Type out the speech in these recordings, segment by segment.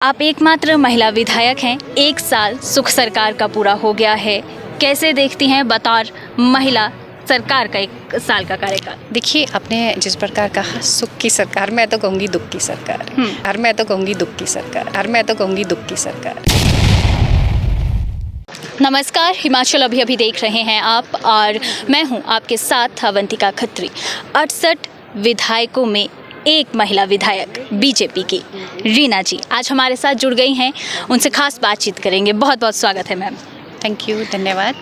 आप एकमात्र महिला विधायक हैं। 1 साल सुख सरकार का पूरा हो गया है। कैसे देखती हैं बतौर महिला सरकार का 1 साल का कार्यकाल? देखिए, आपने जिस प्रकार कहा सुख की सरकार, मैं तो कहूँगी दुख की सरकार। मैं तो कहूँगी दुख की सरकार। मैं तो कहूँगी दुख की सरकार। नमस्कार, हिमाचल अभी देख रहे हैं आप और मैं हूं आपके साथ अवंतिका खत्री। 68 विधायकों में एक महिला विधायक बीजेपी की रीना जी आज हमारे साथ जुड़ गई हैं। उनसे खास बातचीत करेंगे। बहुत बहुत स्वागत है मैम। थैंक यू, धन्यवाद।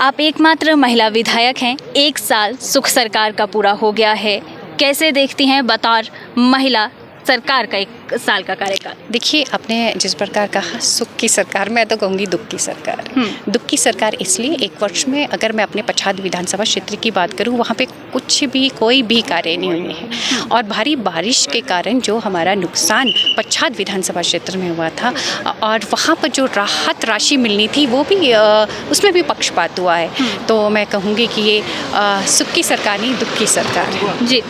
आप एकमात्र महिला विधायक हैं। 1 साल सुख सरकार का पूरा हो गया है। कैसे देखती हैं बतौर महिला सरकार का 1 साल का कार्यकाल? देखिए, आपने जिस प्रकार कहा सुख की सरकार, मैं तो कहूँगी दुख की सरकार। दुख की सरकार इसलिए, 1 वर्ष में अगर मैं अपने पच्छाद विधानसभा क्षेत्र की बात करूँ, वहाँ पे कुछ भी कोई भी कार्य नहीं हुए हैं और भारी बारिश के कारण जो हमारा नुकसान पच्छाद विधानसभा क्षेत्र में हुआ था और वहाँ पर जो राहत राशि मिलनी थी वो भी उसमें भी पक्षपात हुआ है। तो मैं कहूँगी कि ये सुख की सरकार नहीं, दुख की सरकार है। जी,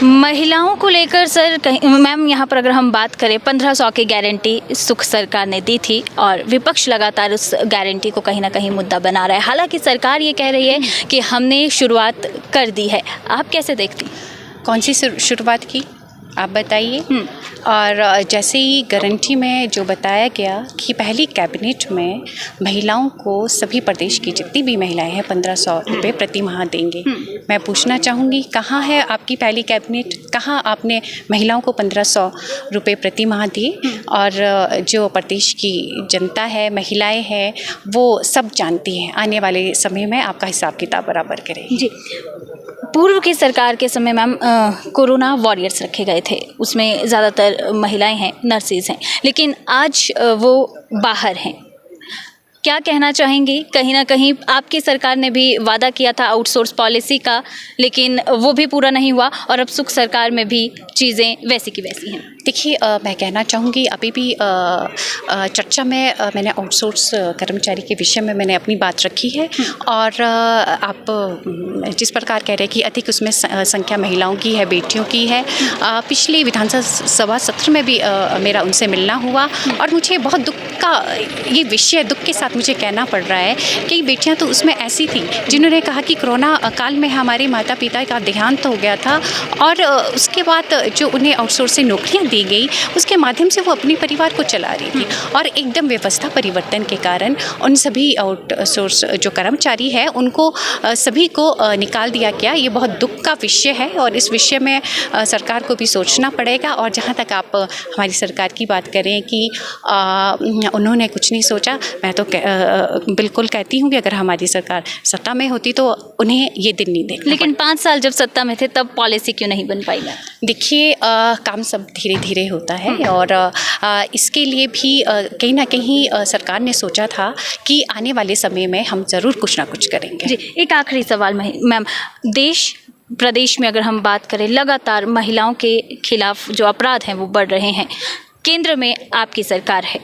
महिलाओं को लेकर सर मैम यहाँ पर अगर हम बात करें, 1500 की गारंटी सुख सरकार ने दी थी और विपक्ष लगातार उस गारंटी को कहीं ना कहीं मुद्दा बना रहा है। हालांकि सरकार ये कह रही है कि हमने शुरुआत कर दी है। आप कैसे देखती? कौन सी शुरुआत की आप बताइए। और जैसे ही गारंटी में जो बताया गया कि पहली कैबिनेट में महिलाओं को सभी प्रदेश की जितनी भी महिलाएं हैं 1500 रुपये प्रति माह देंगे। मैं पूछना चाहूँगी, कहाँ है आपकी पहली कैबिनेट? कहाँ आपने महिलाओं को 1500 रुपये प्रति माह दिए? और जो प्रदेश की जनता है, महिलाएं हैं, वो सब जानती हैं। आने वाले समय में आपका हिसाब किताब बराबर करेगी। जी, पूर्व की सरकार के समय मैम कोरोना वॉरियर्स रखे गए थे, उसमें ज़्यादातर महिलाएं हैं, नर्सेज हैं, लेकिन आज वो बाहर हैं। क्या कहना चाहेंगी? कहीं ना कहीं आपकी सरकार ने भी वादा किया था आउटसोर्स पॉलिसी का, लेकिन वो भी पूरा नहीं हुआ और अब सुख सरकार में भी चीज़ें वैसी की वैसी हैं। देखिए, मैं कहना चाहूँगी अभी भी चर्चा में मैंने आउटसोर्स कर्मचारी के विषय में मैंने अपनी बात रखी है और आप जिस प्रकार कह रहे हैं कि अधिक उसमें संख्या महिलाओं की है, बेटियों की है। पिछले विधानसभा सत्र में भी मेरा उनसे मिलना हुआ और मुझे बहुत दुख का ये विषय, दुख के साथ मुझे कहना पड़ रहा है कि बेटियां तो उसमें ऐसी थी जिन्होंने कहा कि कोरोना काल में हमारे माता पिता का देहांत हो गया था और उसके बाद जो उन्हें आउटसोर्स से नौकरियां दी गई, उसके माध्यम से वो अपने परिवार को चला रही थी और एकदम व्यवस्था परिवर्तन के कारण उन सभी आउटसोर्स जो कर्मचारी है उनको सभी को निकाल दिया गया। ये बहुत दुख का विषय है और इस विषय में सरकार को भी सोचना पड़ेगा। और जहाँ तक आप हमारी सरकार की बात करें कि उन्होंने कुछ नहीं सोचा, मैं तो बिल्कुल कहती हूँ कि अगर हमारी सरकार सत्ता में होती तो उन्हें ये दिन नहीं देखना। लेकिन 5 साल जब सत्ता में थे तब पॉलिसी क्यों नहीं बन पाई? देखिए, काम सब धीरे धीरे होता है और इसके लिए भी कहीं ना कहीं सरकार ने सोचा था कि आने वाले समय में हम ज़रूर कुछ ना कुछ करेंगे। जी, एक आखिरी सवाल मैम, देश प्रदेश में अगर हम बात करें, लगातार महिलाओं के खिलाफ जो अपराध हैं वो बढ़ रहे हैं। केंद्र में आपकी सरकार है,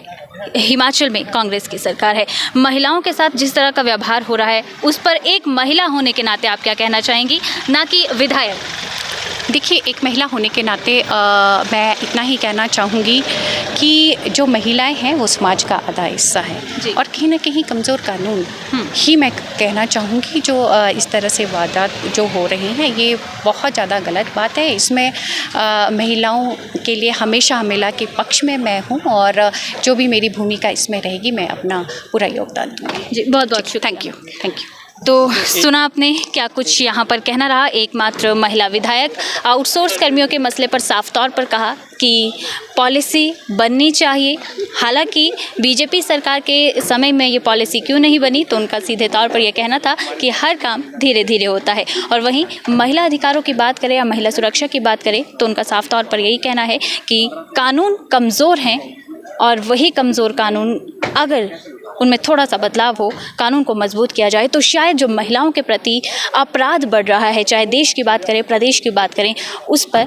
हिमाचल में कांग्रेस की सरकार है। महिलाओं के साथ जिस तरह का व्यवहार हो रहा है उस पर एक महिला होने के नाते आप क्या कहना चाहेंगी, ना कि विधायक? देखिए, एक महिला होने के नाते मैं इतना ही कहना चाहूँगी कि जो महिलाएं हैं वो समाज का आधा हिस्सा है और कहीं ना कहीं कमज़ोर कानून ही मैं कहना चाहूँगी। जो इस तरह से वारदात जो हो रहे हैं ये बहुत ज़्यादा गलत बात है। इसमें महिलाओं के लिए हमेशा महिला के पक्ष में मैं हूँ और जो भी मेरी भूमिका इसमें रहेगी मैं अपना पूरा योगदान दूँगी। जी, बहुत बहुत शुक्रिया। Thank you. तो सुना आपने क्या कुछ यहाँ पर कहना रहा एकमात्र महिला विधायक। आउटसोर्स कर्मियों के मसले पर साफ तौर पर कहा कि पॉलिसी बननी चाहिए। हालांकि बीजेपी सरकार के समय में ये पॉलिसी क्यों नहीं बनी, तो उनका सीधे तौर पर यह कहना था कि हर काम धीरे धीरे होता है। और वहीं महिला अधिकारों की बात करें या महिला सुरक्षा की बात करें तो उनका साफ तौर पर यही कहना है कि कानून कमज़ोर हैं और वही कमज़ोर कानून अगर उनमें थोड़ा सा बदलाव हो, कानून को मजबूत किया जाए, तो शायद जो महिलाओं के प्रति अपराध बढ़ रहा है, चाहे देश की बात करें, प्रदेश की बात करें, उस पर